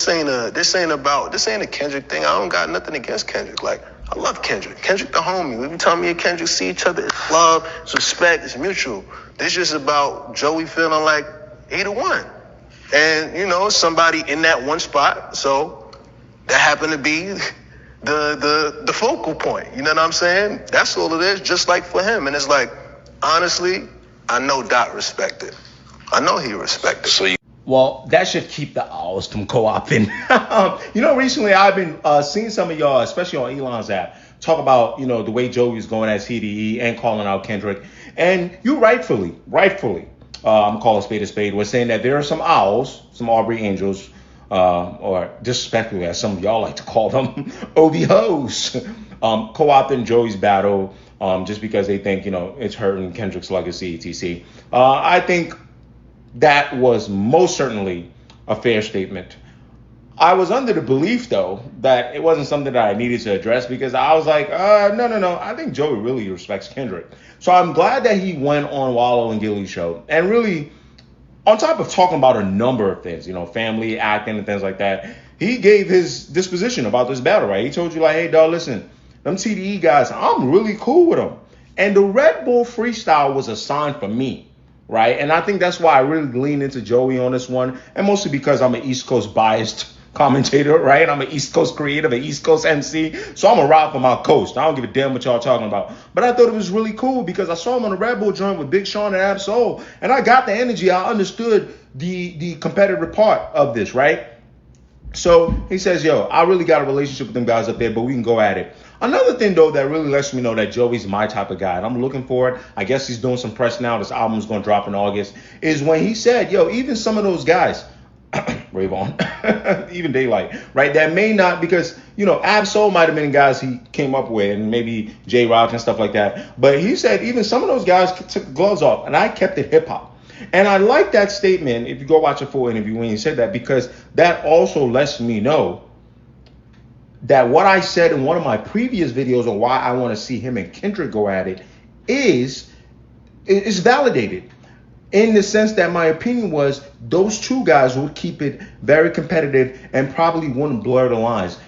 a Kendrick thing. I don't got nothing against Kendrick. Like, I love Kendrick. Kendrick the homie. Every time me and Kendrick see each other, it's love, it's respect, it's mutual. This just about Joey feeling like he the one. And, you know, somebody in that one spot. So that happened to be the focal point. You know what I'm saying? That's all it is, just like for him. And it's like, honestly, I know Dot respected. I know he respected. Well, that should keep the owls from co-opting. You know, recently I've been seeing some of y'all, especially on Elon's app, talk about, you know, the way Joey's going at CDE and calling out Kendrick. And you rightfully, I'm calling a spade, was saying that there are some owls, some Aubrey Angels, or disrespectfully, as some of y'all like to call them, OVOs, co-opting Joey's battle just because they think, you know, it's hurting Kendrick's legacy, etc. I think that was most certainly a fair statement. I was under the belief, though, that it wasn't something that I needed to address because I was like, no. I think Joey really respects Kendrick. So I'm glad that he went on Wallow and Gilly's show and really, on top of talking about a number of things, you know, family, acting, and things like that, he gave his disposition about this battle, right? He told you, like, hey, dog, listen, them TDE guys, I'm really cool with them. And the Red Bull freestyle was a sign for me. Right. And I think that's why I really lean into Joey on this one. And mostly because I'm an East Coast biased commentator. Right. I'm an East Coast creative, an East Coast MC. So I'm a rock for my coast. I don't give a damn what y'all talking about. But I thought it was really cool because I saw him on the Red Bull joint with Big Sean and Ab Soul. And I got the energy. I understood the competitive part of this. Right. So he says, yo, I really got a relationship with them guys up there, but we can go at it. Another thing, though, that really lets me know that Joey's my type of guy, and I'm looking for it. I guess he's doing some press now. This album's going to drop in August. Is when he said, yo, even some of those guys, Rayvon, even Daylight, right, that may not, because, you know, Ab Soul might have been guys he came up with, and maybe J-Rock and stuff like that. But he said even some of those guys took the gloves off, and I kept it hip-hop. And I like that statement, if you go watch a full interview when he said that, because that also lets me know that what I said in one of my previous videos on why I want to see him and Kendrick go at it is validated, in the sense that my opinion was those two guys would keep it very competitive and probably wouldn't blur the lines.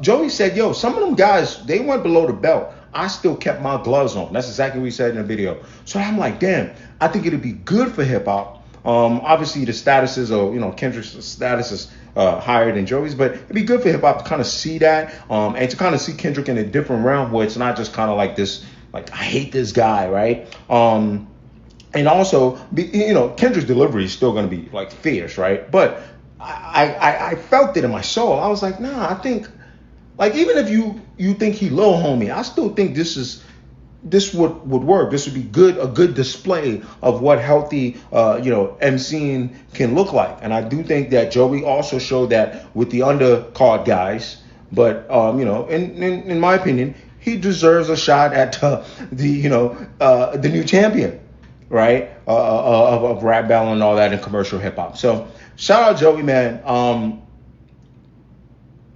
Joey said, yo, some of them guys, they went below the belt. I still kept my gloves on. That's exactly what he said in the video. So I'm like, damn, I think it'd be good for hip hop. Obviously the statuses, or, you know, Kendrick's status is higher than Joey's, but it'd be good for hip hop to kind of see that, and to kind of see Kendrick in a different realm where it's not just kind of like this, like, I hate this guy, right? And also, you know, Kendrick's delivery is still going to be like fierce, right? But I felt it in my soul. I was like, nah, I think, like, even if you think he low homie, I still think this would work. This would be a good display of what healthy, MCing can look like. And I do think that Joey also showed that with the undercard guys. But, in my opinion, he deserves a shot at the new champion, right? Of rap battle and all that in commercial hip hop. So shout out Joey, man.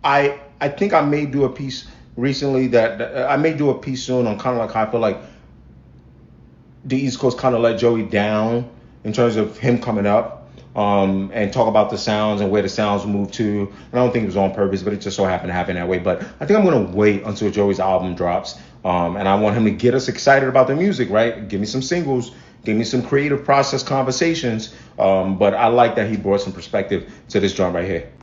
I think I may do a piece recently that I may do a piece soon on kind of like how I feel like the East Coast kind of let Joey down in terms of him coming up, and talk about the sounds and where the sounds move to. And I don't think it was on purpose, but it just so happened to happen that way. But I think I'm going to wait until Joey's album drops. And I want him to get us excited about the music, right? Give me some singles, give me some creative process conversations. But I like that he brought some perspective to this joint right here.